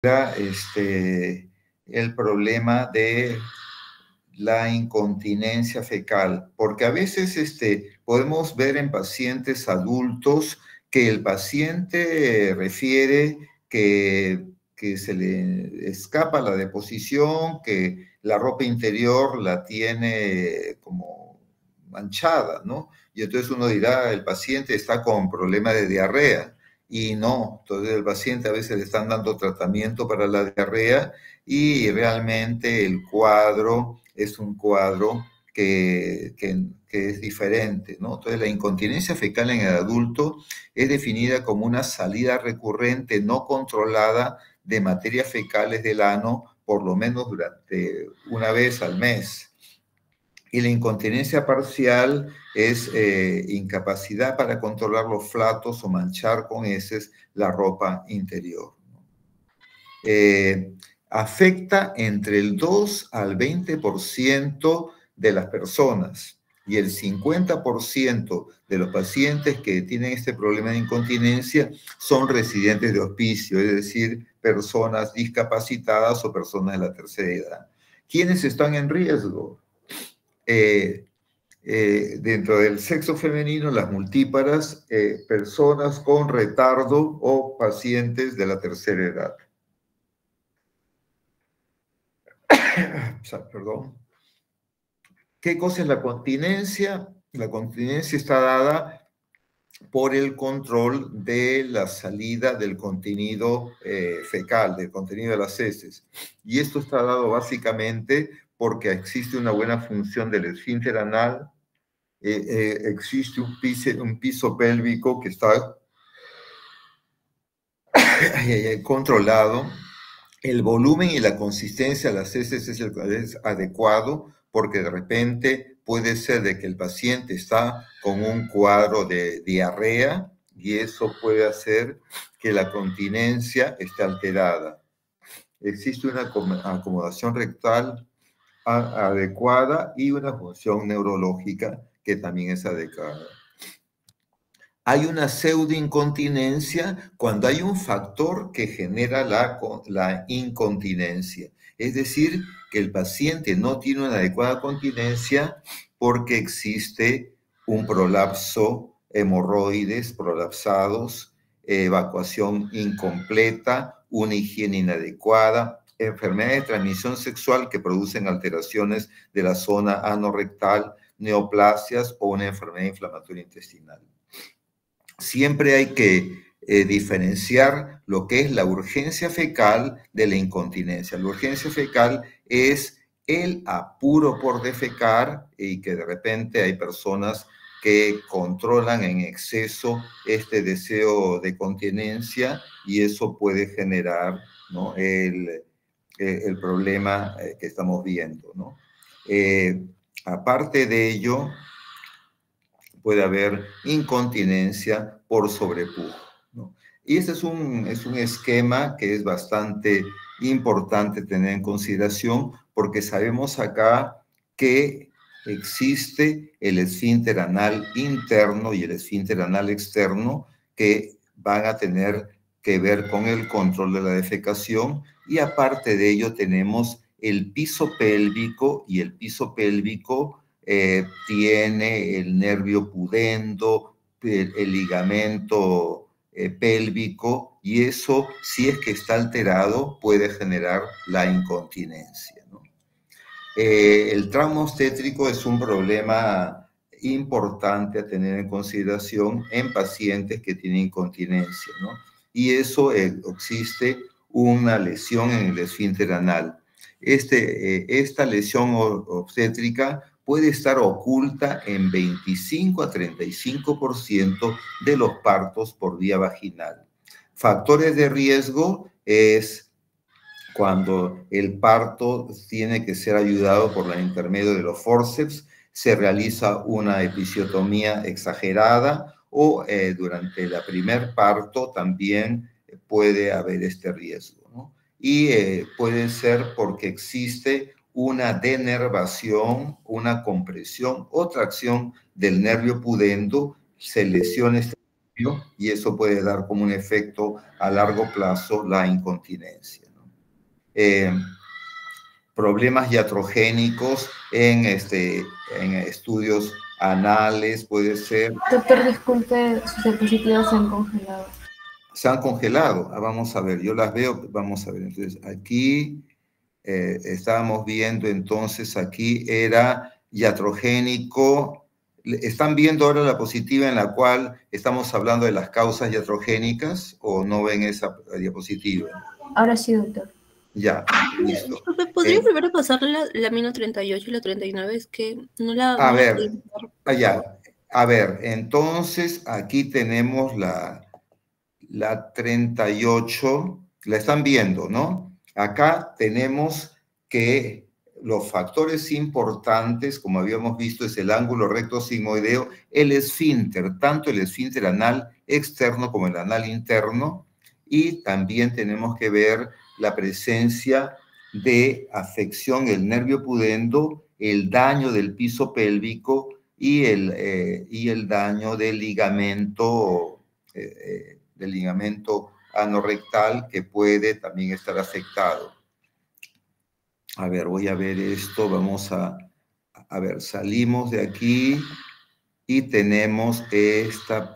el problema de la incontinencia fecal, porque a veces podemos ver en pacientes adultos que el paciente refiere que se le escapa la deposición, que la ropa interior la tiene como manchada, ¿no? Y entonces uno dirá, el paciente está con problema de diarrea. Y no, entonces el paciente a veces le están dando tratamiento para la diarrea y realmente el cuadro es un cuadro que es diferente, ¿no? Entonces la incontinencia fecal en el adulto es definida como una salida recurrente no controlada de materias fecales del ano por lo menos durante una vez al mes. Y la incontinencia parcial es incapacidad para controlar los flatos o manchar con heces la ropa interior. Afecta entre el 2 al 20% de las personas y el 50% de los pacientes que tienen este problema de incontinencia son residentes de hospicio, es decir, personas discapacitadas o personas de la tercera edad. ¿Quiénes están en riesgo? Dentro del sexo femenino, las multíparas, personas con retardo o pacientes de la tercera edad. Perdón. ¿Qué cosa es la continencia? La continencia está dada por el control de la salida del contenido fecal, del contenido de las heces. Y esto está dado básicamente porque existe una buena función del esfínter anal, existe un piso pélvico que está controlado, el volumen y la consistencia de las heces es adecuado, porque de repente puede ser de que el paciente está con un cuadro de diarrea y eso puede hacer que la continencia esté alterada. Existe una acomodación rectal adecuada y una función neurológica que también es adecuada. Hay una pseudoincontinencia cuando hay un factor que genera la incontinencia. Es decir, que el paciente no tiene una adecuada continencia porque existe un prolapso, hemorroides prolapsados, evacuación incompleta, una higiene inadecuada, enfermedades de transmisión sexual que producen alteraciones de la zona anorrectal, neoplasias o una enfermedad inflamatoria intestinal. Siempre hay que diferenciar lo que es la urgencia fecal de la incontinencia. La urgencia fecal es el apuro por defecar y que de repente hay personas que controlan en exceso este deseo de continencia y eso puede generar, ¿no?, el problema que estamos viendo, ¿no? Aparte de ello, puede haber incontinencia por sobrepujo, ¿no? Y este es un esquema que es bastante importante tener en consideración porque sabemos acá que existe el esfínter anal interno y el esfínter anal externo que van a tener que ver con el control de la defecación y aparte de ello tenemos el piso pélvico y el piso pélvico tiene el nervio pudendo, el ligamento pélvico, y eso, si es que está alterado, puede generar la incontinencia, ¿no? El trauma obstétrico es un problema importante a tener en consideración en pacientes que tienen incontinencia, ¿no? Y eso existe una lesión en el esfínter anal. Esta lesión obstétrica puede estar oculta en 25 a 35% de los partos por vía vaginal. Factores de riesgo es cuando el parto tiene que ser ayudado por el intermedio de los forceps, se realiza una episiotomía exagerada o durante el primer parto también puede haber este riesgo, ¿no? Y puede ser porque existe una denervación, una compresión o tracción del nervio pudendo, se lesiona este nervio y eso puede dar como un efecto a largo plazo la incontinencia. eh, problemas iatrogénicos en estudios anales, puede ser. Doctor, disculpe, sus diapositivas se han congelado. Se han congelado. Vamos a ver, yo las veo, vamos a ver. Entonces, aquí estábamos viendo, entonces, aquí era iatrogénico. ¿Están viendo ahora la diapositiva en la cual estamos hablando de las causas iatrogénicas o no ven esa diapositiva? Ahora sí, doctor. Ya, listo. Disculpe, ¿podría volver a pasar la mino 38 y la 39? Es que no la A ver, puedo pasar, por allá. favor. A ver, entonces aquí tenemos la 38, la están viendo, ¿no? Acá tenemos que los factores importantes, como habíamos visto, es el ángulo recto sigmoideo, el esfínter, tanto el esfínter anal externo como el anal interno, y también tenemos que ver la presencia de afección del nervio pudendo, el daño del piso pélvico y el daño del ligamento anorrectal que puede también estar afectado. A ver, voy a ver esto, vamos a ver, salimos de aquí y tenemos esta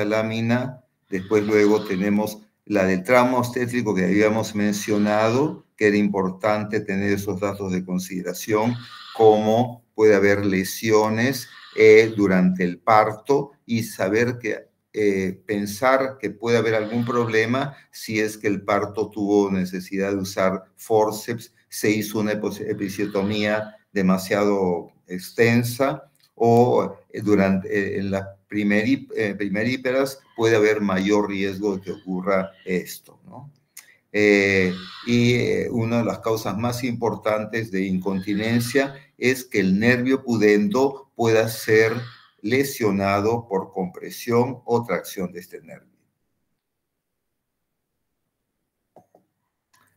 lámina, después luego tenemos la del trauma obstétrico que habíamos mencionado, que era importante tener esos datos de consideración, como puede haber lesiones durante el parto y saber que pensar que puede haber algún problema si es que el parto tuvo necesidad de usar forceps, se hizo una episiotomía demasiado extensa o durante en las primeríperas puede haber mayor riesgo de que ocurra esto, ¿no? Una de las causas más importantes de incontinencia es que el nervio pudendo pueda ser lesionado por compresión o tracción de este nervio.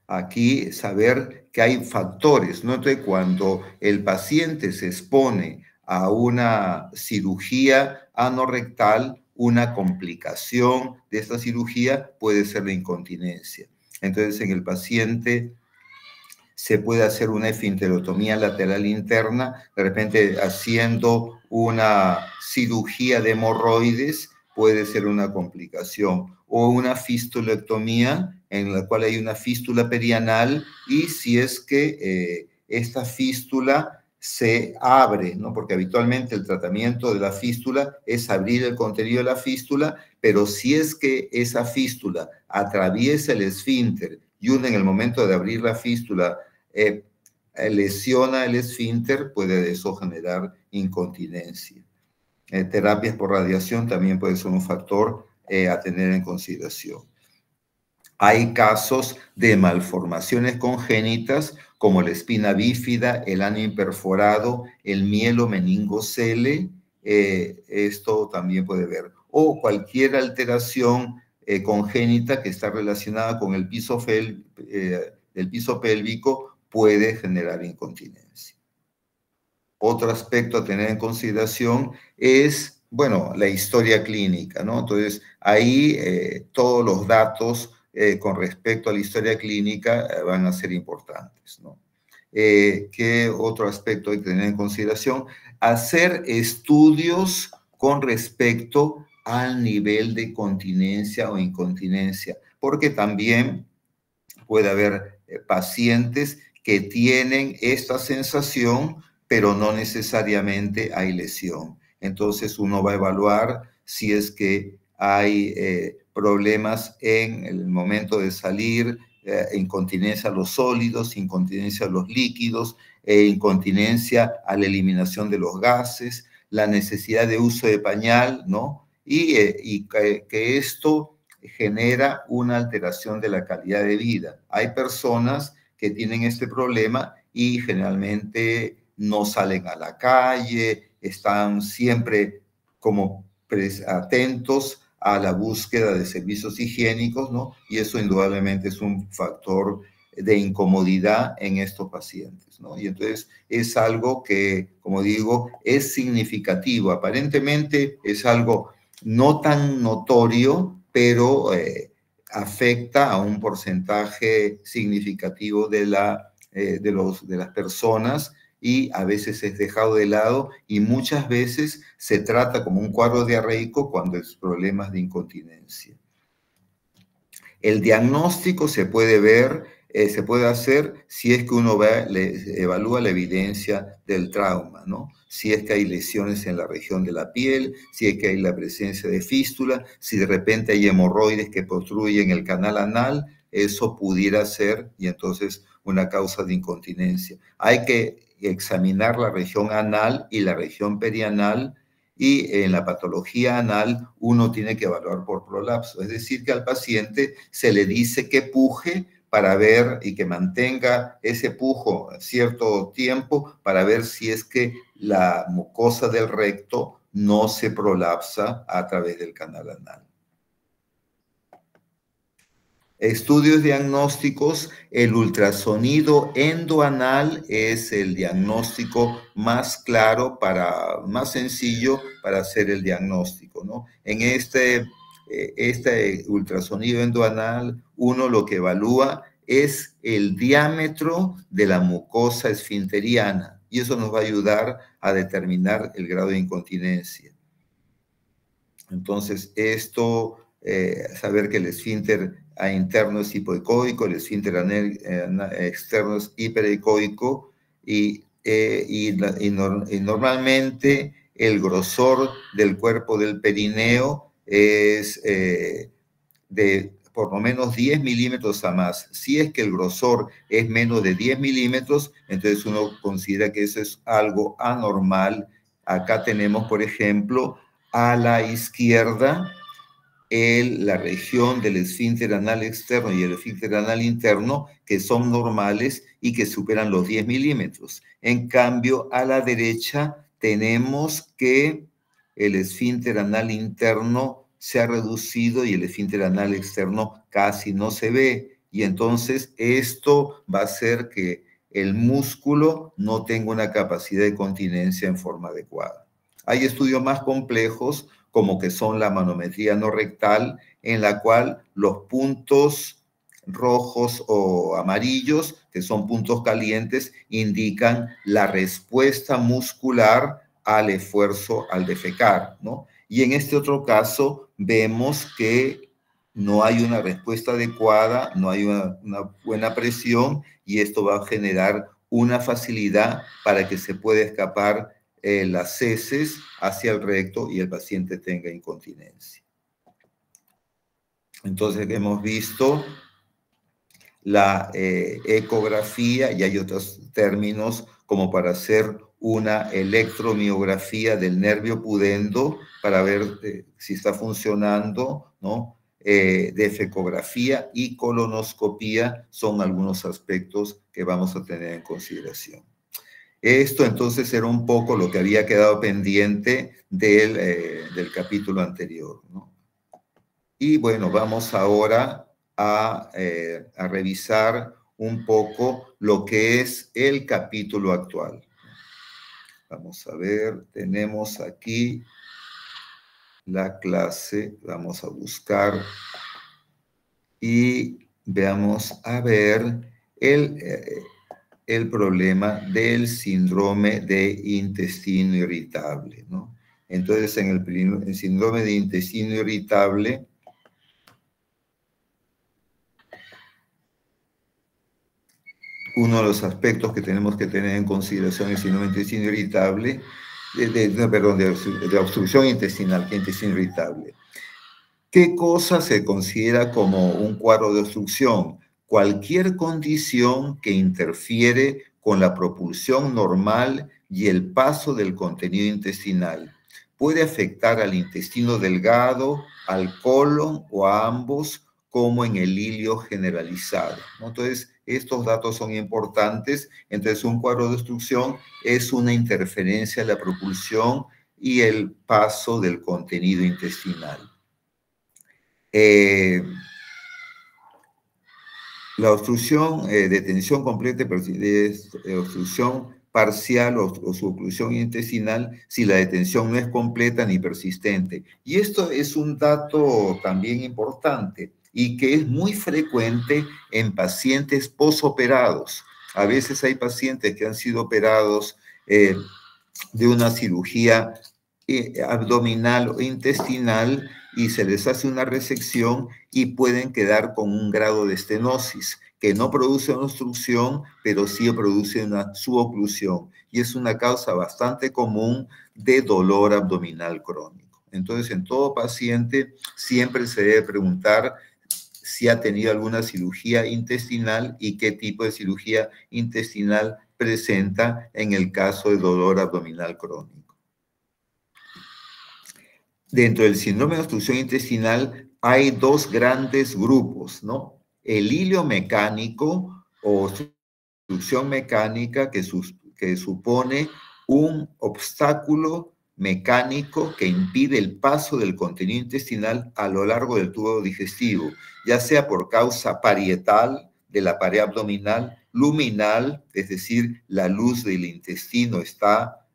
Aquí saber que hay factores, ¿no? Entonces, cuando el paciente se expone a una cirugía anorrectal, una complicación de esta cirugía puede ser la incontinencia. Entonces, en el paciente se puede hacer una esfinterotomía lateral interna, de repente haciendo una cirugía de hemorroides puede ser una complicación, o una fistulectomía en la cual hay una fístula perianal y si es que esta fístula se abre, ¿no? Porque habitualmente el tratamiento de la fístula es abrir el contenido de la fístula, pero si es que esa fístula atraviesa el esfínter y uno en el momento de abrir la fístula lesiona el esfínter, puede eso generar incontinencia. Terapias por radiación también puede ser un factor a tener en consideración. Hay casos de malformaciones congénitas como la espina bífida, el ano imperforado, el mielomeningocele, esto también puede ver. O cualquier alteración congénita que está relacionada con el piso pélvico puede generar incontinencia. Otro aspecto a tener en consideración es, bueno, la historia clínica, ¿no? Entonces, ahí todos los datos con respecto a la historia clínica van a ser importantes, ¿no? ¿Qué otro aspecto hay que tener en consideración? Hacer estudios con respecto al nivel de continencia o incontinencia, porque también puede haber pacientes que tienen esta sensación, pero no necesariamente hay lesión. Entonces uno va a evaluar si es que hay problemas en el momento de salir, incontinencia a los sólidos, incontinencia a los líquidos, incontinencia a la eliminación de los gases, la necesidad de uso de pañal, ¿no? Y que esto genera una alteración de la calidad de vida. Hay personas que tienen este problema y generalmente no salen a la calle, están siempre como atentos a la búsqueda de servicios higiénicos, ¿no? Y eso indudablemente es un factor de incomodidad en estos pacientes, ¿no? Y entonces es algo que, como digo, es significativo. Aparentemente es algo no tan notorio, pero afecta a un porcentaje significativo de las personas y a veces es dejado de lado y muchas veces se trata como un cuadro diarreico cuando es problemas de incontinencia. El diagnóstico se puede se puede hacer si es que uno evalúa la evidencia del trauma, ¿no? Si es que hay lesiones en la región de la piel, si es que hay la presencia de fístula, si de repente hay hemorroides que obstruyen el canal anal, eso pudiera ser y entonces una causa de incontinencia. Hay que examinar la región anal y la región perianal y en la patología anal uno tiene que evaluar por prolapso, es decir, que al paciente se le dice que puje para ver y que mantenga ese pujo cierto tiempo para ver si es que la mucosa del recto no se prolapsa a través del canal anal. Estudios diagnósticos, el ultrasonido endoanal es el diagnóstico más claro, más sencillo para hacer el diagnóstico, ¿no? En este ultrasonido endoanal, uno lo que evalúa es el diámetro de la mucosa esfinteriana y eso nos va a ayudar a determinar el grado de incontinencia. Entonces, saber que el esfínter interno es hipoecoico, el esfínter externo es hiperecoico y normalmente el grosor del cuerpo del perineo es de por lo menos 10 milímetros a más. Si es que el grosor es menos de 10 milímetros, entonces uno considera que eso es algo anormal. Acá tenemos, por ejemplo, a la izquierda, la región del esfínter anal externo y el esfínter anal interno, que son normales y que superan los 10 milímetros. En cambio, a la derecha tenemos que el esfínter anal interno se ha reducido y el esfínter anal externo casi no se ve. Y entonces esto va a hacer que el músculo no tenga una capacidad de continencia en forma adecuada. Hay estudios más complejos, como que son la manometría no rectal, en la cual los puntos rojos o amarillos, que son puntos calientes, indican la respuesta muscular al esfuerzo al defecar, ¿no? Y en este otro caso vemos que no hay una respuesta adecuada, no hay una buena presión y esto va a generar una facilidad para que se pueda escapar las heces hacia el recto y el paciente tenga incontinencia. Entonces hemos visto la ecografía y hay otros términos como para hacer una electromiografía del nervio pudendo para ver si está funcionando, ¿no? Defecografía y colonoscopía son algunos aspectos que vamos a tener en consideración. Esto entonces era un poco lo que había quedado pendiente del capítulo anterior, ¿no? Y bueno, vamos ahora a revisar un poco lo que es el capítulo actual. Vamos a ver, tenemos aquí la clase, vamos a buscar y veamos a ver el problema del síndrome de intestino irritable, ¿no? Entonces, en el síndrome de intestino irritable, uno de los aspectos que tenemos que tener en consideración es el síndrome de intestino irritable, de obstrucción intestinal, que intestino irritable. ¿Qué cosa se considera como un cuadro de obstrucción? Cualquier condición que interfiere con la propulsión normal y el paso del contenido intestinal. Puede afectar al intestino delgado, al colon o a ambos, como en el hilio generalizado, ¿no? Entonces, estos datos son importantes. Entonces, un cuadro de obstrucción es una interferencia en la propulsión y el paso del contenido intestinal. La obstrucción de tensión completa es obstrucción parcial o su oclusión intestinal si la detención no es completa ni persistente. Y esto es un dato también importante. y que es muy frecuente en pacientes posoperados. A veces hay pacientes que han sido operados de una cirugía abdominal o intestinal y se les hace una resección y pueden quedar con un grado de estenosis que no produce una obstrucción, pero sí produce una suboclusión. Y es una causa bastante común de dolor abdominal crónico. Entonces, en todo paciente siempre se debe preguntar si ha tenido alguna cirugía intestinal y qué tipo de cirugía intestinal presenta en el caso de dolor abdominal crónico. Dentro del síndrome de obstrucción intestinal hay dos grandes grupos, ¿no? El hilio mecánico o obstrucción mecánica que supone un obstáculo mecánico que impide el paso del contenido intestinal a lo largo del tubo digestivo, ya sea por causa parietal de la pared abdominal, luminal, es decir, la luz del intestino está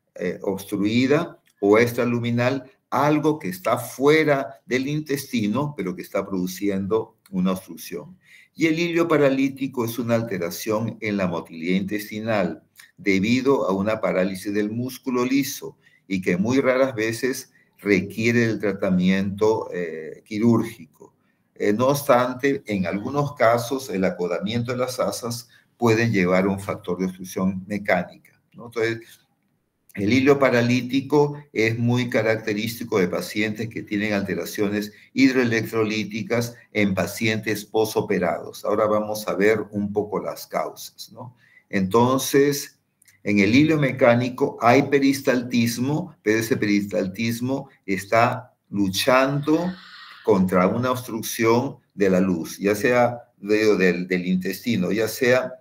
obstruida, o extraluminal, algo que está fuera del intestino, pero que está produciendo una obstrucción. Y el hilio paralítico es una alteración en la motilidad intestinal debido a una parálisis del músculo liso y que muy raras veces requiere el tratamiento quirúrgico. No obstante, en algunos casos el acodamiento de las asas puede llevar a un factor de obstrucción mecánica, ¿no? Entonces, el hilio paralítico es muy característico de pacientes que tienen alteraciones hidroelectrolíticas en pacientes posoperados. Ahora vamos a ver un poco las causas, ¿no? Entonces, en el hilio mecánico hay peristaltismo, pero ese peristaltismo está luchando contra una obstrucción de la luz, ya sea del intestino, ya sea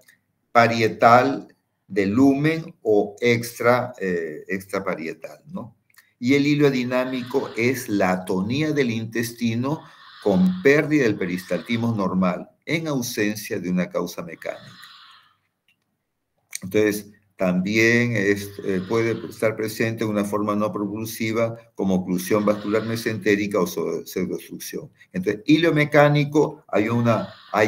parietal, de lumen o extraparietal, ¿no? Y el hilio dinámico es la atonía del intestino con pérdida del peristaltismo normal en ausencia de una causa mecánica. Entonces, también puede estar presente de una forma no propulsiva como oclusión vascular mesentérica o pseudoobstrucción. Entonces, hilio mecánico, hay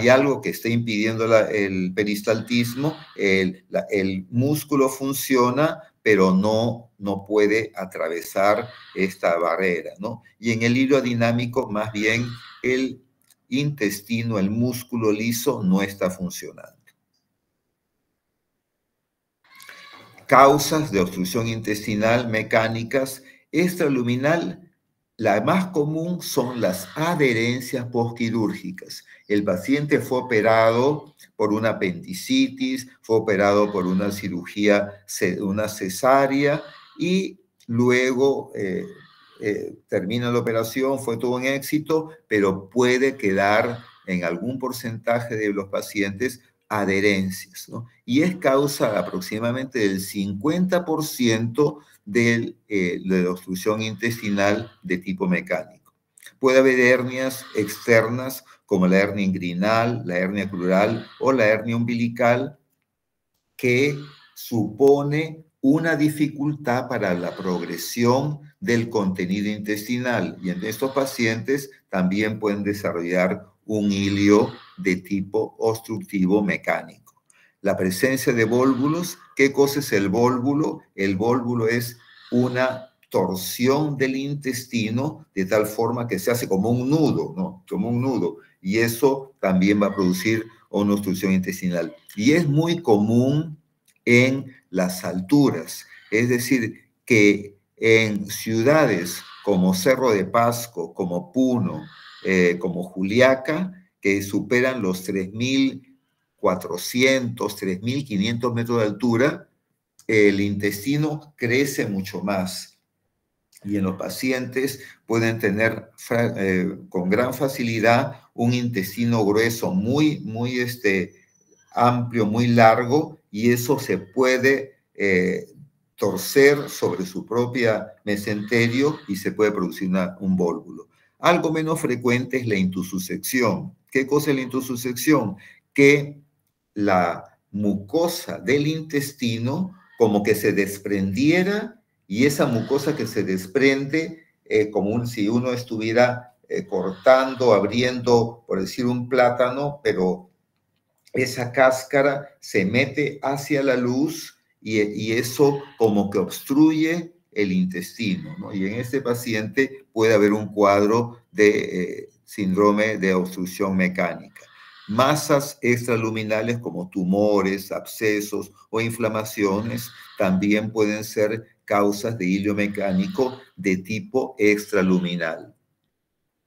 algo que está impidiendo el peristaltismo, el músculo funciona, pero no puede atravesar esta barrera, ¿no? Y en el hilio dinámico, más bien, el intestino, el músculo liso, no está funcionando. Causas de obstrucción intestinal mecánicas extraluminal, la más común son las adherencias postquirúrgicas. El paciente fue operado por una apendicitis, fue operado por una cirugía, una cesárea, y luego termina la operación, fue todo un éxito, pero puede quedar en algún porcentaje de los pacientes adherencias, ¿no? Y es causa aproximadamente del 50% de la obstrucción intestinal de tipo mecánico. Puede haber hernias externas como la hernia inguinal, la hernia crural o la hernia umbilical, que supone una dificultad para la progresión del contenido intestinal, y en estos pacientes también pueden desarrollar un hilio de tipo obstructivo mecánico. La presencia de vólvulos. ¿Qué cosa es el vólvulo? El vólvulo es una torsión del intestino de tal forma que se hace como un nudo, ¿no? Como un nudo, y eso también va a producir una obstrucción intestinal. Y es muy común en las alturas, es decir, que en ciudades como Cerro de Pasco, como Puno, como Juliaca, que superan los 3.400, 3.500 metros de altura, el intestino crece mucho más. Y en los pacientes pueden tener con gran facilidad un intestino grueso, muy amplio, muy largo, y eso se puede torcer sobre su propia mesenterio y se puede producir un vólvulo. Algo menos frecuente es la intususección. ¿Qué cosa es la intususección? Que la mucosa del intestino como que se desprendiera, y esa mucosa que se desprende, como si uno estuviera cortando, abriendo, por decir, un plátano, pero esa cáscara se mete hacia la luz y eso como que obstruye el intestino, ¿no? Y en este paciente puede haber un cuadro de síndrome de obstrucción mecánica. Masas extraluminales como tumores, abscesos o inflamaciones también pueden ser causas de hilio mecánico de tipo extraluminal,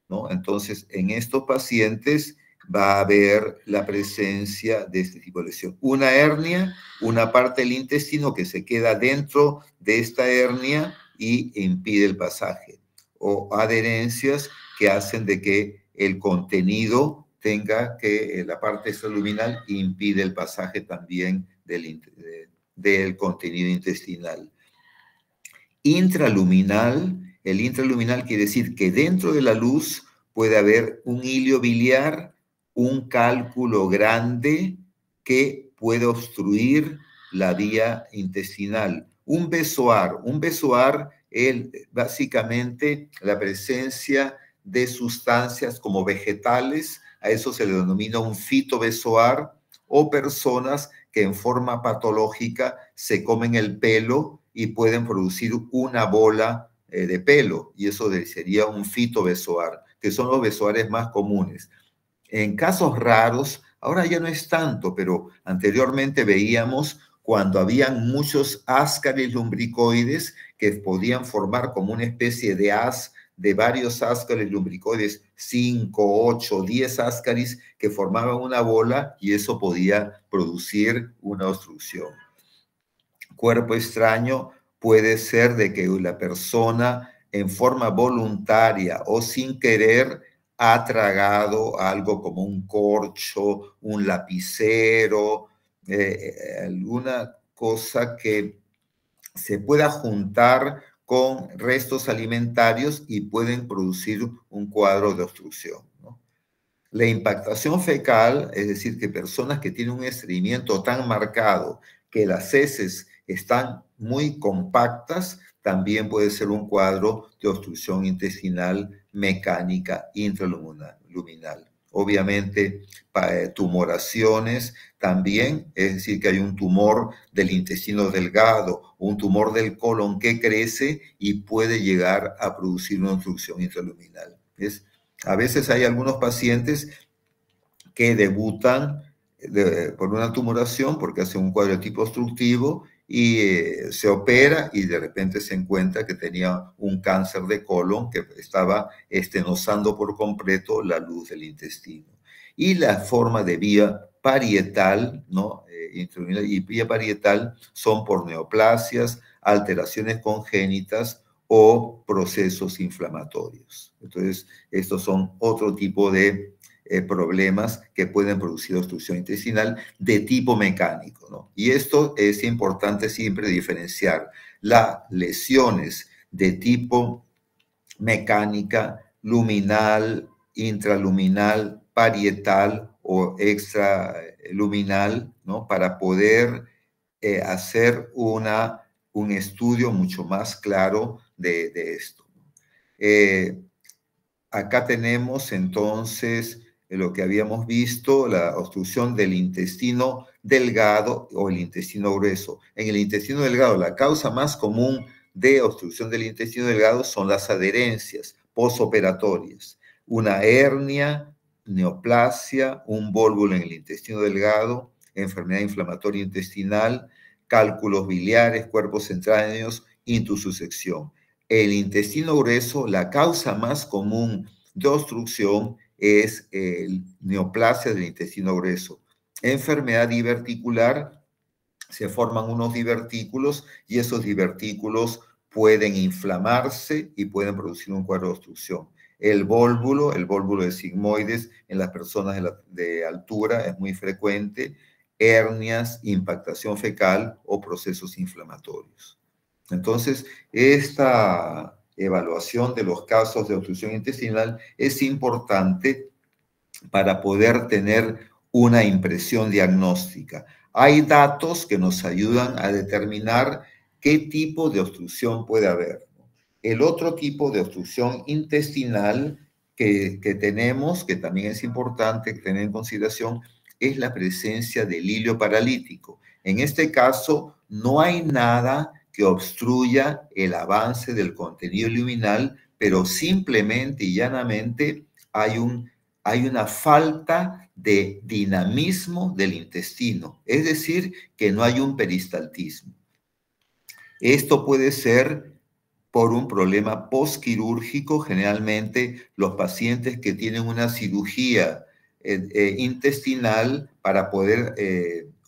¿no? Entonces, en estos pacientes va a haber la presencia de este tipo de lesión. Una hernia, una parte del intestino que se queda dentro de esta hernia y impide el pasaje. O adherencias que hacen de que el contenido tenga que, la parte extraluminal impide el pasaje también del contenido intestinal. Intraluminal, el intraluminal quiere decir que dentro de la luz puede haber un hilio biliar, un cálculo grande que puede obstruir la vía intestinal. Un besoar básicamente la presencia de sustancias como vegetales, a eso se le denomina un fitobesoar, o personas que en forma patológica se comen el pelo y pueden producir una bola de pelo, y eso sería un fitobesoar, que son los besoares más comunes. En casos raros, ahora ya no es tanto, pero anteriormente veíamos cuando habían muchos ascaris lumbricoides que podían formar como una especie de haz de varios ascaris lumbricoides, 5, 8, 10 ascaris que formaban una bola y eso podía producir una obstrucción. Cuerpo extraño puede ser de que la persona en forma voluntaria o sin querer ha tragado algo como un corcho, un lapicero, alguna cosa que se pueda juntar con restos alimentarios y pueden producir un cuadro de obstrucción, ¿no? La impactación fecal, es decir, que personas que tienen un estreñimiento tan marcado que las heces están muy compactas, también puede ser un cuadro de obstrucción intestinal mecánica intraluminal. Obviamente, tumoraciones también, es decir, que hay un tumor del intestino delgado, un tumor del colon que crece y puede llegar a producir una obstrucción intraluminal. A veces hay algunos pacientes que debutan por una tumoración porque hacen un cuadro de tipo obstructivo y se opera y de repente se encuentra que tenía un cáncer de colon que estaba estenosando por completo la luz del intestino. Y la forma de vía parietal, ¿no? Y vía parietal son por neoplasias, alteraciones congénitas o procesos inflamatorios. Entonces, estos son otro tipo de problemas que pueden producir obstrucción intestinal de tipo mecánico, ¿no? Y esto es importante siempre diferenciar las lesiones de tipo mecánica, luminal, intraluminal, parietal o extraluminal, ¿no? Para poder hacer un estudio mucho más claro de esto. Acá tenemos entonces lo que habíamos visto, la obstrucción del intestino delgado o el intestino grueso. En el intestino delgado, la causa más común de obstrucción del intestino delgado son las adherencias posoperatorias. Una hernia, neoplasia, un vólvulo en el intestino delgado, enfermedad inflamatoria intestinal, cálculos biliares, cuerpos extraños, intussusección. El intestino grueso, la causa más común de obstrucción es neoplasia del intestino grueso. Enfermedad diverticular, se forman unos divertículos y esos divertículos pueden inflamarse y pueden producir un cuadro de obstrucción. El vólvulo de sigmoides en las personas de altura es muy frecuente, hernias, impactación fecal o procesos inflamatorios. Entonces, esta evaluación de los casos de obstrucción intestinal es importante para poder tener una impresión diagnóstica. Hay datos que nos ayudan a determinar qué tipo de obstrucción puede haber. El otro tipo de obstrucción intestinal que tenemos, que también es importante tener en consideración, es la presencia del hilio paralítico. En este caso, no hay nada que obstruya el avance del contenido luminal, pero simplemente y llanamente hay una falta de dinamismo del intestino, es decir, que no hay un peristaltismo. Esto puede ser por un problema postquirúrgico. Generalmente los pacientes que tienen una cirugía intestinal para poder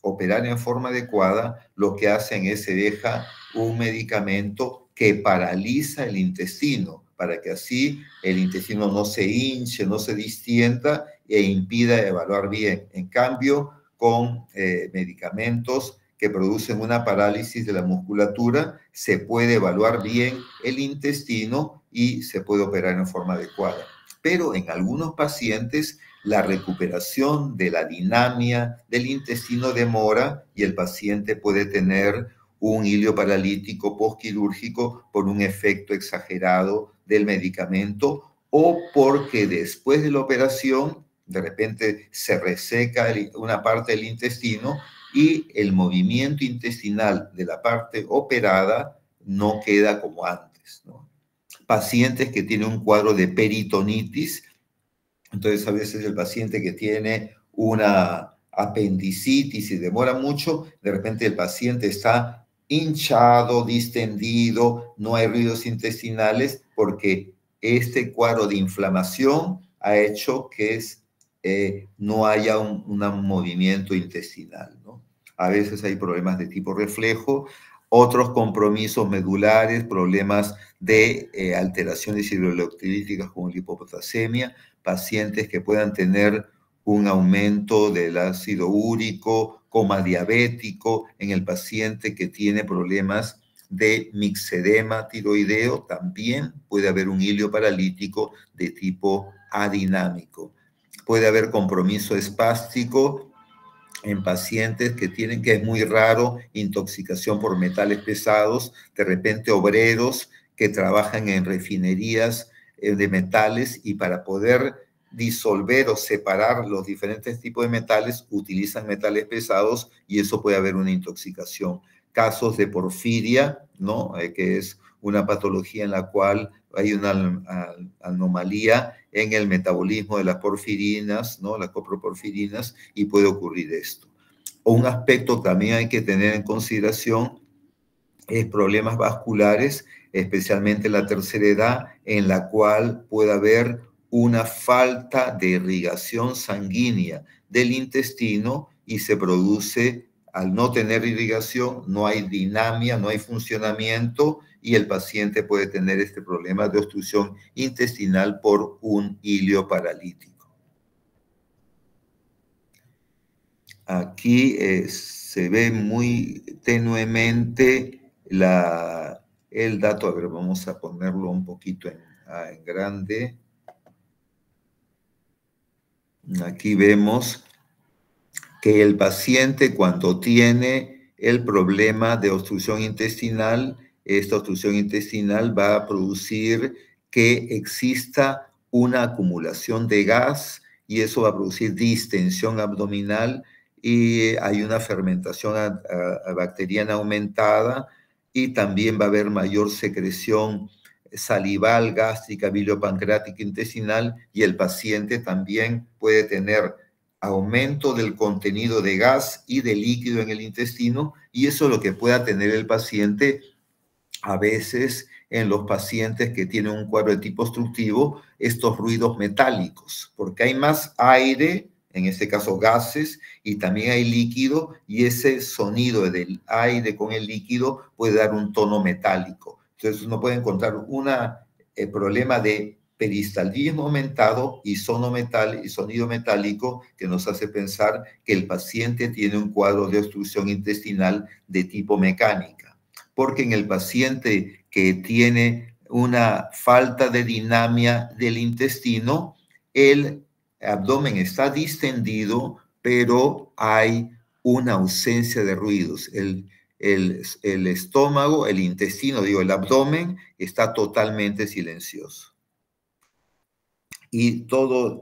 operar en forma adecuada, lo que hacen es se deja un medicamento que paraliza el intestino, para que así el intestino no se hinche, no se distienda e impida evaluar bien. En cambio, con medicamentos que producen una parálisis de la musculatura, se puede evaluar bien el intestino y se puede operar en forma adecuada. Pero en algunos pacientes la recuperación de la dinamia del intestino demora y el paciente puede tener un hilio paralítico postquirúrgico por un efecto exagerado del medicamento o porque después de la operación de repente se reseca una parte del intestino y el movimiento intestinal de la parte operada no queda como antes, ¿no? Pacientes que tienen un cuadro de peritonitis, entonces a veces el paciente que tiene una apendicitis y demora mucho, de repente el paciente está hinchado, distendido, no hay ruidos intestinales porque este cuadro de inflamación ha hecho que no haya un movimiento intestinal, ¿no? A veces hay problemas de tipo reflejo, otros compromisos medulares, problemas de alteraciones hidroelectrolíticas como la hipopotasemia, pacientes que puedan tener un aumento del ácido úrico, coma diabético, en el paciente que tiene problemas de mixedema tiroideo, también puede haber un hilio paralítico de tipo adinámico. Puede haber compromiso espástico en pacientes que es muy raro, intoxicación por metales pesados, de repente obreros que trabajan en refinerías de metales y para poder disolver o separar los diferentes tipos de metales utilizan metales pesados y eso puede haber una intoxicación. Casos de porfiria, ¿no? Que es una patología en la cual hay una anomalía en el metabolismo de las porfirinas, ¿no? Las coproporfirinas, y puede ocurrir esto. Un aspecto también hay que tener en consideración es problemas vasculares, especialmente en la tercera edad, en la cual puede haber una falta de irrigación sanguínea del intestino y se produce, al no tener irrigación, no hay dinamia, no hay funcionamiento y el paciente puede tener este problema de obstrucción intestinal por un hilio paralítico. Aquí se ve muy tenuemente el dato. A ver, vamos a ponerlo un poquito en grande. Aquí vemos que el paciente cuando tiene el problema de obstrucción intestinal, esta obstrucción intestinal va a producir que exista una acumulación de gas y eso va a producir distensión abdominal y hay una fermentación bacteriana aumentada y también va a haber mayor secreción salival, gástrica, biliopancreática, intestinal y el paciente también puede tener aumento del contenido de gas y de líquido en el intestino y eso es lo que pueda tener el paciente a veces en los pacientes que tienen un cuadro de tipo obstructivo, estos ruidos metálicos, porque hay más aire, en este caso gases, y también hay líquido y ese sonido del aire con el líquido puede dar un tono metálico. Entonces uno puede encontrar un problema de peristaltismo aumentado y sonido metálico que nos hace pensar que el paciente tiene un cuadro de obstrucción intestinal de tipo mecánica. Porque en el paciente que tiene una falta de dinamia del intestino, el abdomen está distendido, pero hay una ausencia de ruidos. El estómago, el intestino, el abdomen está totalmente silencioso. Y todos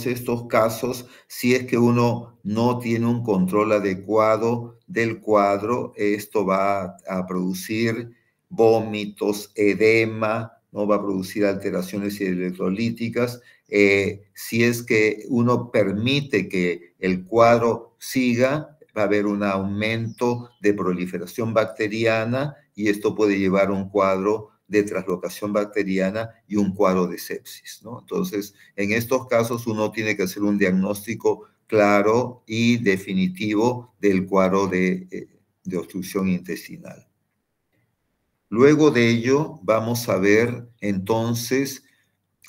estos casos, si es que uno no tiene un control adecuado del cuadro, esto va a producir vómitos, edema, no va a producir alteraciones electrolíticas. Si es que uno permite que el cuadro siga, va a haber un aumento de proliferación bacteriana y esto puede llevar a un cuadro de translocación bacteriana y un cuadro de sepsis, ¿no? Entonces, en estos casos uno tiene que hacer un diagnóstico claro y definitivo del cuadro de obstrucción intestinal. Luego de ello, vamos a ver entonces,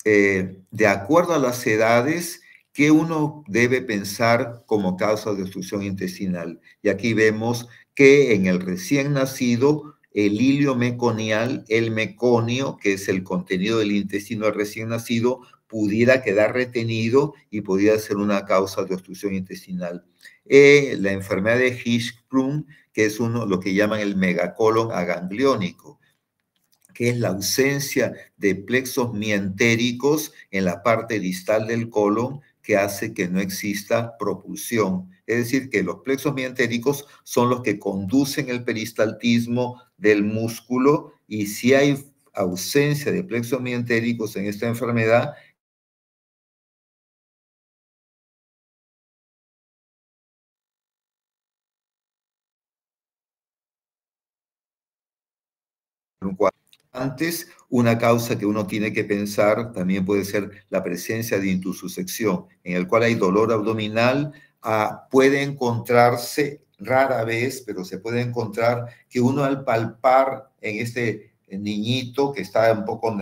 de acuerdo a las edades, qué uno debe pensar como causa de obstrucción intestinal. Y aquí vemos que en el recién nacido, el hilio meconial, el meconio, que es el contenido del intestino del recién nacido, pudiera quedar retenido y pudiera ser una causa de obstrucción intestinal. La enfermedad de Hirschsprung, que es lo que llaman el megacolon agangliónico, que es la ausencia de plexos mientéricos en la parte distal del colon que hace que no exista propulsión. Es decir, que los plexos mientéricos son los que conducen el peristaltismo del músculo y si hay ausencia de plexos mientéricos en esta enfermedad, antes, una causa que uno tiene que pensar también puede ser la presencia de intususección, en el cual hay dolor abdominal. Puede encontrarse rara vez, pero se puede encontrar que uno al palpar en este niñito que está un poco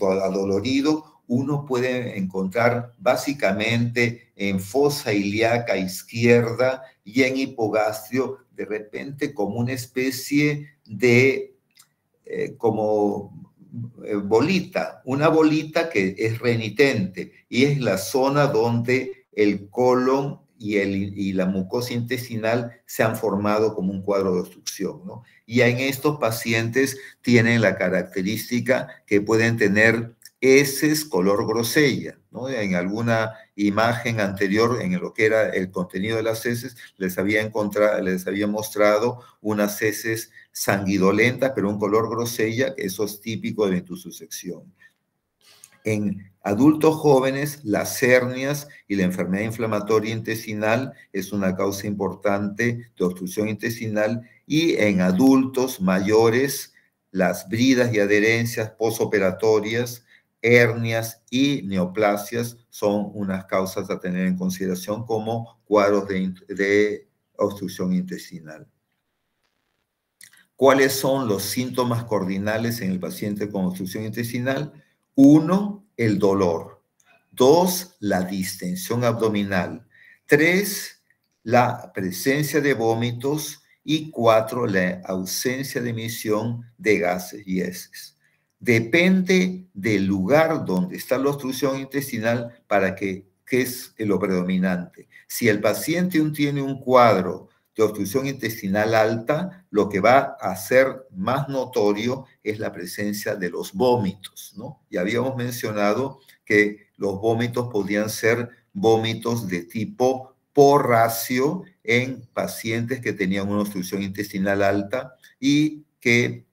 adolorido, uno puede encontrar básicamente en fosa ilíaca izquierda y en hipogastrio, de repente como una especie de como bolita, una bolita que es renitente y es la zona donde el colon y la mucosa intestinal se han formado como un cuadro de obstrucción, ¿no? Y en estos pacientes tienen la característica que pueden tener heces color grosella, ¿no? En alguna imagen anterior, en lo que era el contenido de las heces, les había mostrado unas heces sanguinolentas, pero un color grosella, que eso es típico de la intususección. En adultos jóvenes, las hernias y la enfermedad inflamatoria intestinal es una causa importante de obstrucción intestinal y en adultos mayores, las bridas y adherencias posoperatorias, hernias y neoplasias son unas causas a tener en consideración como cuadros de obstrucción intestinal. ¿Cuáles son los síntomas cardinales en el paciente con obstrucción intestinal? 1, el dolor. 2, la distensión abdominal. 3, la presencia de vómitos. Y 4, la ausencia de emisión de gases y heces. Depende del lugar donde está la obstrucción intestinal para qué es lo predominante. Si el paciente tiene un cuadro de obstrucción intestinal alta, lo que va a ser más notorio es la presencia de los vómitos, ¿no? Ya habíamos mencionado que los vómitos podían ser vómitos de tipo porracio en pacientes que tenían una obstrucción intestinal alta y que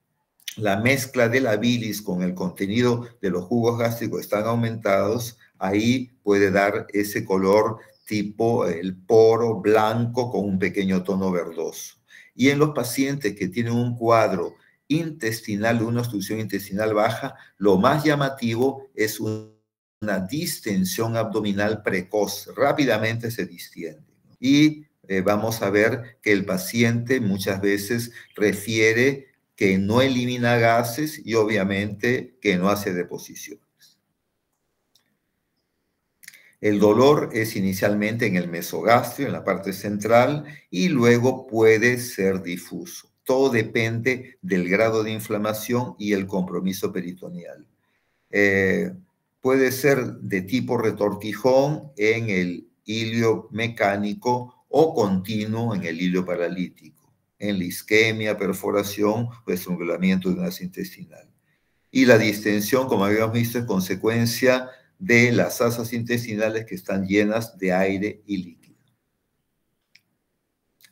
la mezcla de la bilis con el contenido de los jugos gástricos están aumentados, ahí puede dar ese color tipo el poro blanco con un pequeño tono verdoso. Y en los pacientes que tienen un cuadro intestinal, una obstrucción intestinal baja, lo más llamativo es una distensión abdominal precoz, rápidamente se distiende. Y vamos a ver que el paciente muchas veces refiere que no elimina gases y obviamente que no hace deposiciones. El dolor es inicialmente en el mesogastrio, en la parte central, y luego puede ser difuso. Todo depende del grado de inflamación y el compromiso peritoneal. Puede ser de tipo retortijón en el hilio mecánico o continuo en el hilio paralítico, en la isquemia, perforación o estrangulamiento de una intestinal. Y la distensión, como habíamos visto, es consecuencia de las asas intestinales que están llenas de aire y líquido.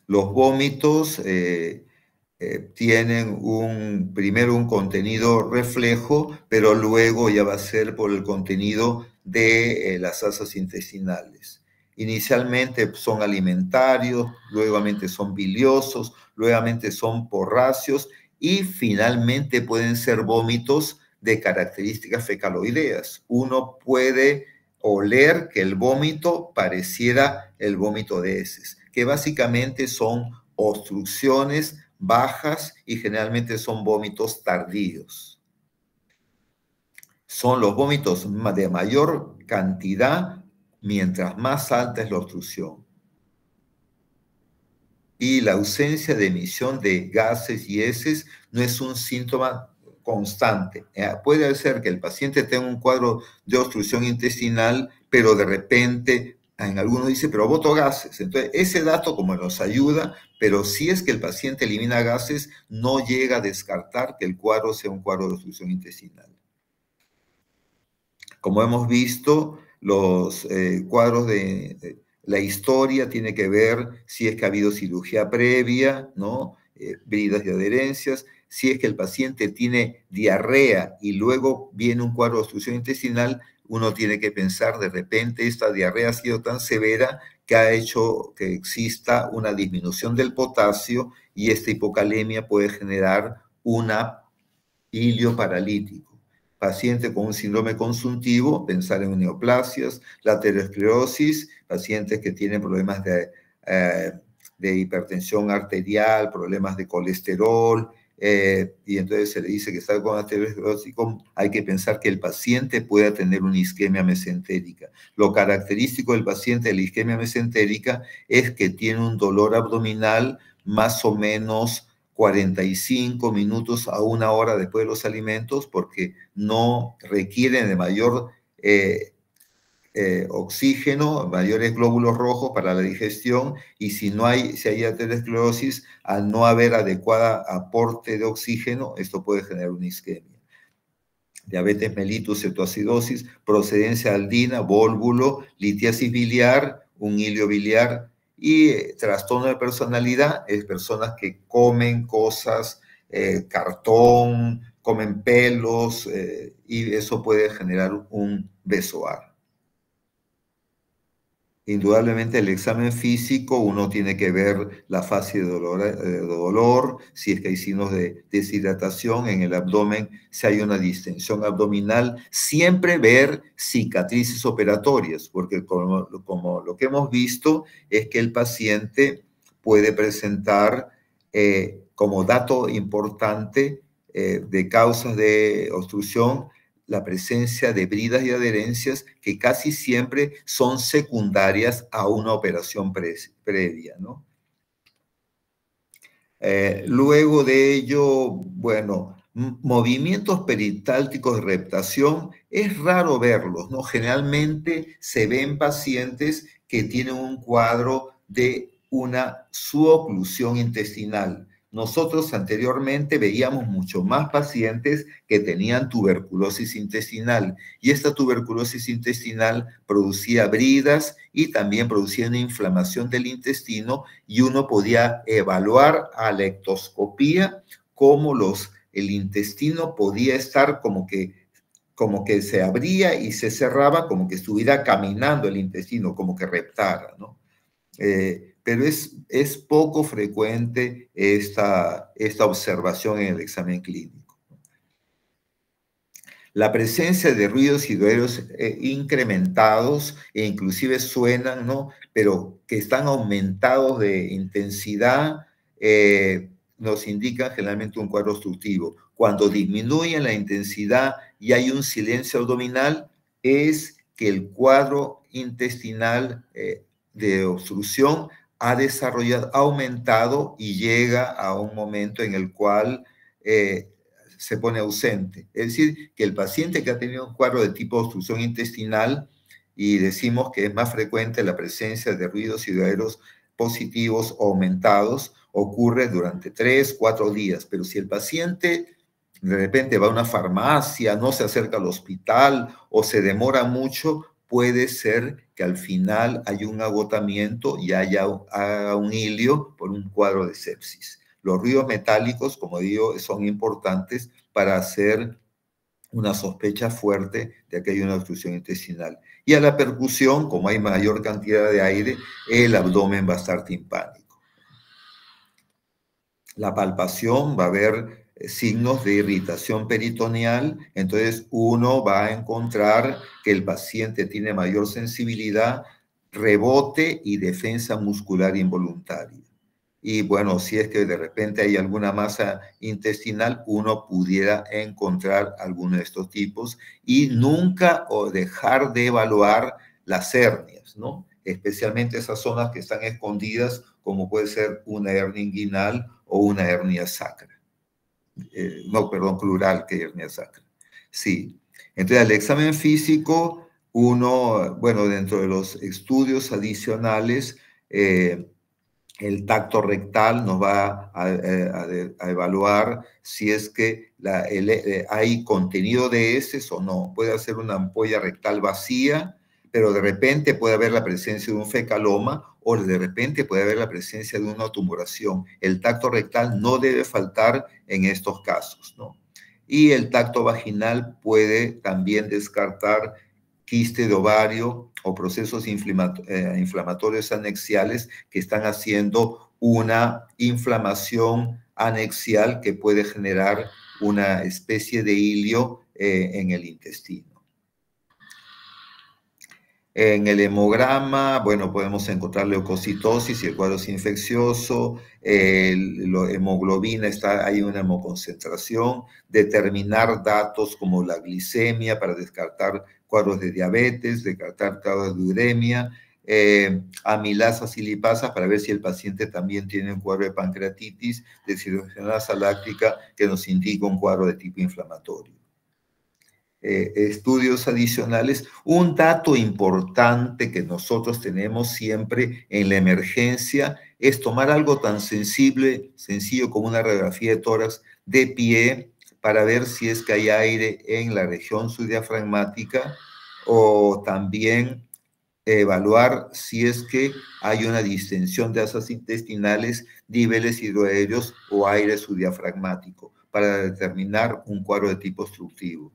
Los vómitos tienen primero un contenido reflejo, pero luego ya va a ser por el contenido de las asas intestinales. Inicialmente son alimentarios, luego son biliosos, luego son porráceos y finalmente pueden ser vómitos de características fecaloideas. Uno puede oler que el vómito pareciera el vómito de heces, que básicamente son obstrucciones bajas y generalmente son vómitos tardíos. Son los vómitos de mayor cantidad mientras más alta es la obstrucción. Y la ausencia de emisión de gases y heces no es un síntoma constante. Puede ser que el paciente tenga un cuadro de obstrucción intestinal, pero de repente en algunos dice, pero boto gases. Entonces, ese dato como nos ayuda, pero si es que el paciente elimina gases, no llega a descartar que el cuadro sea un cuadro de obstrucción intestinal. Como hemos visto, los cuadros de la historia tiene que ver si es que ha habido cirugía previa, ¿no? Bridas y adherencias. Si es que el paciente tiene diarrea y luego viene un cuadro de obstrucción intestinal, uno tiene que pensar, de repente esta diarrea ha sido tan severa que ha hecho que exista una disminución del potasio y esta hipocalemia puede generar una ilio paralítico. Paciente con un síndrome consuntivo, pensar en neoplasias, la aterosclerosis, pacientes que tienen problemas de hipertensión arterial, problemas de colesterol, y entonces se le dice que está con aterosclerosis, hay que pensar que el paciente pueda tener una isquemia mesentérica. Lo característico del paciente de la isquemia mesentérica es que tiene un dolor abdominal más o menos 45 minutos a 1 hora después de los alimentos, porque no requieren de mayor oxígeno, mayores glóbulos rojos para la digestión, y si hay aterosclerosis, al no haber adecuada aporte de oxígeno, esto puede generar una isquemia. Diabetes mellitus, cetoacidosis, procedencia aldina, vólvulo, litiasis biliar, un hilio biliar, y trastorno de personalidad es personas que comen cosas, cartón, comen pelos, y eso puede generar un BSOAR. Indudablemente el examen físico, uno tiene que ver la fase de dolor, si es que hay signos de deshidratación en el abdomen, si hay una distensión abdominal, siempre ver cicatrices operatorias, porque como lo que hemos visto es que el paciente puede presentar como dato importante de causas de obstrucción la presencia de bridas y adherencias que casi siempre son secundarias a una operación previa, ¿no? Luego de ello, bueno, movimientos peristálticos de reptación es raro verlos, ¿no? Generalmente se ven pacientes que tienen un cuadro de una suboclusión intestinal. Nosotros anteriormente veíamos mucho más pacientes que tenían tuberculosis intestinal y esta tuberculosis intestinal producía bridas y también producía una inflamación del intestino y uno podía evaluar a la ectoscopía cómo el intestino podía estar como que se abría y se cerraba, como que estuviera caminando el intestino, como que reptara, ¿no? Pero es poco frecuente esta observación en el examen clínico. La presencia de ruidos y dolores incrementados e inclusive suenan, ¿no? Pero que están aumentados de intensidad, nos indican generalmente un cuadro obstructivo. Cuando disminuye la intensidad y hay un silencio abdominal, es que el cuadro intestinal de obstrucción ha aumentado y llega a un momento en el cual se pone ausente. Es decir, que el paciente que ha tenido un cuadro de tipo obstrucción intestinal, y decimos que es más frecuente la presencia de ruidos y dolores positivos o aumentados, ocurre durante 3, 4 días. Pero si el paciente de repente va a una farmacia, no se acerca al hospital o se demora mucho, puede ser que al final haya un agotamiento y haya un hilio por un cuadro de sepsis. Los ruidos metálicos, como digo, son importantes para hacer una sospecha fuerte de que hay una obstrucción intestinal. Y a la percusión, como hay mayor cantidad de aire, el abdomen va a estar timpánico. La palpación va a haber signos de irritación peritoneal, entonces uno va a encontrar que el paciente tiene mayor sensibilidad, rebote y defensa muscular involuntaria. Y bueno, si es que de repente hay alguna masa intestinal, uno pudiera encontrar alguno de estos tipos y nunca o dejar de evaluar las hernias, ¿no? Especialmente esas zonas que están escondidas, como puede ser una hernia inguinal o una hernia sacra. No, perdón, plural que hernia sacra. Sí. Entonces, el examen físico, uno, bueno, dentro de los estudios adicionales, el tacto rectal nos va a evaluar si es que hay contenido de heces o no. Puede ser una ampolla rectal vacía, pero de repente puede haber la presencia de un fecaloma o de repente puede haber la presencia de una tumoración. El tacto rectal no debe faltar en estos casos, ¿no? Y el tacto vaginal puede también descartar quiste de ovario o procesos inflamatorios anexiales que están haciendo una inflamación anexial que puede generar una especie de hilio en el intestino. En el hemograma, bueno, podemos encontrar leucocitosis y el cuadro es infeccioso, la hemoglobina, hay una hemoconcentración, determinar datos como la glicemia para descartar cuadros de diabetes, descartar cuadros de uremia, amilasas y lipasas para ver si el paciente también tiene un cuadro de pancreatitis, deshidrogenasa láctica que nos indica un cuadro de tipo inflamatorio. Estudios adicionales. Un dato importante que nosotros tenemos siempre en la emergencia es tomar algo tan sencillo como una radiografía de tórax de pie para ver si es que hay aire en la región subdiafragmática o también evaluar si es que hay una distensión de asas intestinales, niveles hidroaéreos o aire subdiafragmático para determinar un cuadro de tipo obstructivo.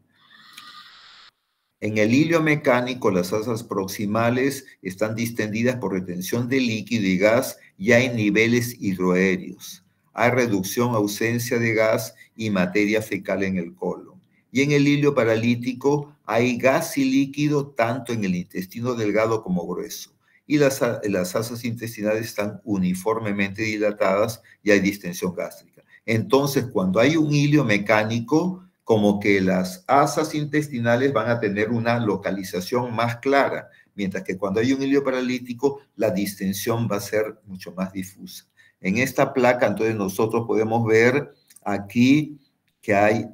En el hilio mecánico, las asas proximales están distendidas por retención de líquido y gas y hay niveles hidroaéreos. Hay reducción, ausencia de gas y materia fecal en el colon. Y en el hilio paralítico hay gas y líquido tanto en el intestino delgado como grueso. Y las asas intestinales están uniformemente dilatadas y hay distensión gástrica. Entonces, cuando hay un hilio mecánico, como que las asas intestinales van a tener una localización más clara, mientras que cuando hay un hilio paralítico, la distensión va a ser mucho más difusa. En esta placa, entonces, nosotros podemos ver aquí que hay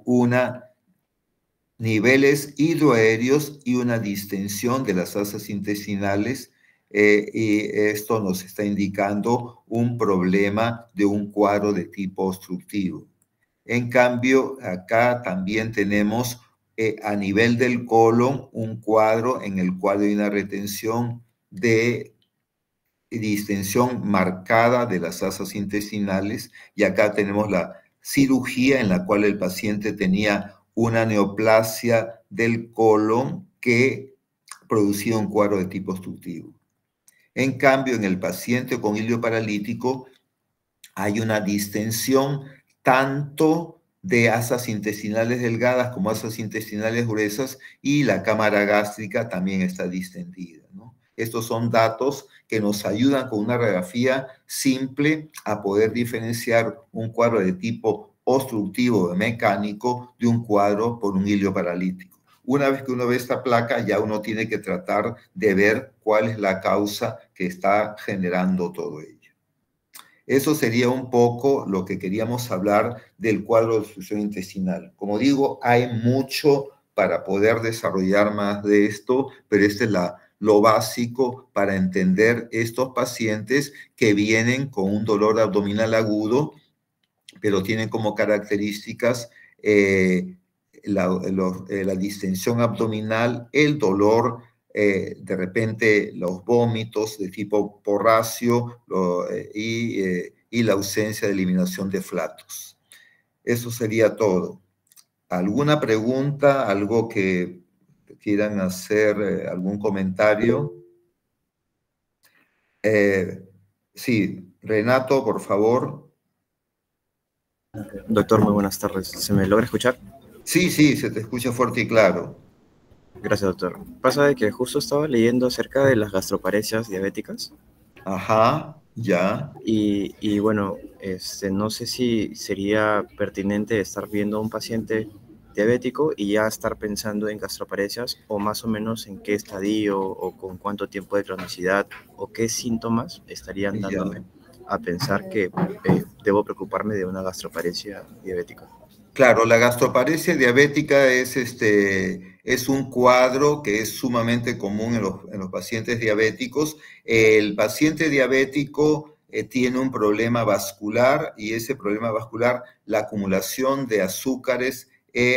niveles hidroaéreos y una distensión de las asas intestinales, y esto nos está indicando un problema de un cuadro de tipo obstructivo. En cambio, acá también tenemos a nivel del colon un cuadro en el cual hay una retención de distensión marcada de las asas intestinales y acá tenemos la cirugía en la cual el paciente tenía una neoplasia del colon que producía un cuadro de tipo obstructivo. En cambio, en el paciente con hilio paralítico hay una distensión tanto de asas intestinales delgadas como asas intestinales gruesas y la cámara gástrica también está distendida, ¿no? Estos son datos que nos ayudan con una radiografía simple a poder diferenciar un cuadro de tipo obstructivo mecánico de un cuadro por un hilio paralítico. Una vez que uno ve esta placa, ya uno tiene que tratar de ver cuál es la causa que está generando todo ello. Eso sería un poco lo que queríamos hablar del cuadro de obstrucción intestinal. Como digo, hay mucho para poder desarrollar más de esto, pero este es lo básico para entender estos pacientes que vienen con un dolor abdominal agudo, pero tienen como características la distensión abdominal, el dolor, de repente los vómitos de tipo porracio y la ausencia de eliminación de flatos. Eso sería todo. ¿Alguna pregunta? ¿Algo que quieran hacer? ¿Algún comentario? Sí, Renato, por favor. Doctor, muy buenas tardes. ¿Se me logra escuchar? Sí, se te escucha fuerte y claro. Gracias, doctor. Pasa de que justo estaba leyendo acerca de las gastroparesias diabéticas. Ajá, ya. Y bueno, no sé si sería pertinente estar viendo a un paciente diabético y ya estar pensando en gastroparesias, o más o menos en qué estadio o con cuánto tiempo de cronicidad o qué síntomas estarían dándome a pensar que debo preocuparme de una gastroparesia diabética. Claro, la gastroparesia diabética es un cuadro que es sumamente común en los pacientes diabéticos. El paciente diabético tiene un problema vascular, y ese problema vascular, la acumulación de azúcares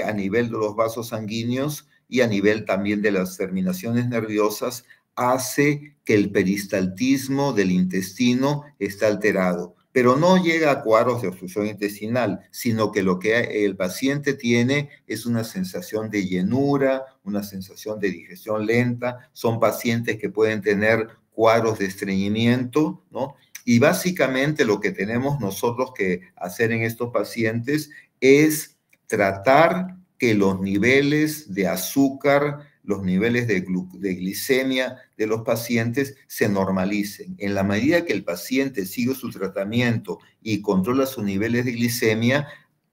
a nivel de los vasos sanguíneos y a nivel también de las terminaciones nerviosas, hace que el peristaltismo del intestino esté alterado. Pero no llega a cuadros de obstrucción intestinal, sino que lo que el paciente tiene es una sensación de llenura, una sensación de digestión lenta. Son pacientes que pueden tener cuadros de estreñimiento, ¿no? Y básicamente lo que tenemos nosotros que hacer en estos pacientes es tratar que los niveles de azúcar, los niveles de glicemia de los pacientes se normalicen. En la medida que el paciente sigue su tratamiento y controla sus niveles de glicemia,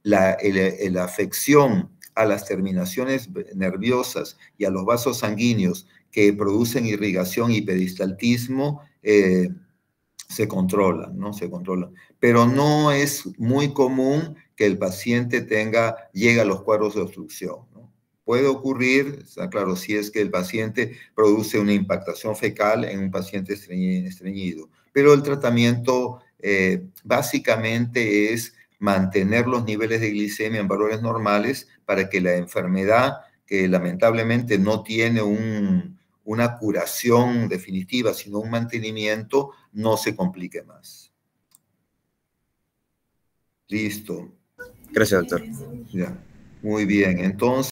la afección a las terminaciones nerviosas y a los vasos sanguíneos que producen irrigación y peristaltismo se controlan, ¿no? Se controlan. Pero no es muy común que el paciente llegue a los cuadros de obstrucción, ¿no? Puede ocurrir, está claro, si es que el paciente produce una impactación fecal en un paciente estreñido. Pero el tratamiento básicamente es mantener los niveles de glicemia en valores normales para que la enfermedad, que lamentablemente no tiene una curación definitiva, sino un mantenimiento, no se complique más. Listo. Gracias, doctor. Ya. Muy bien, entonces...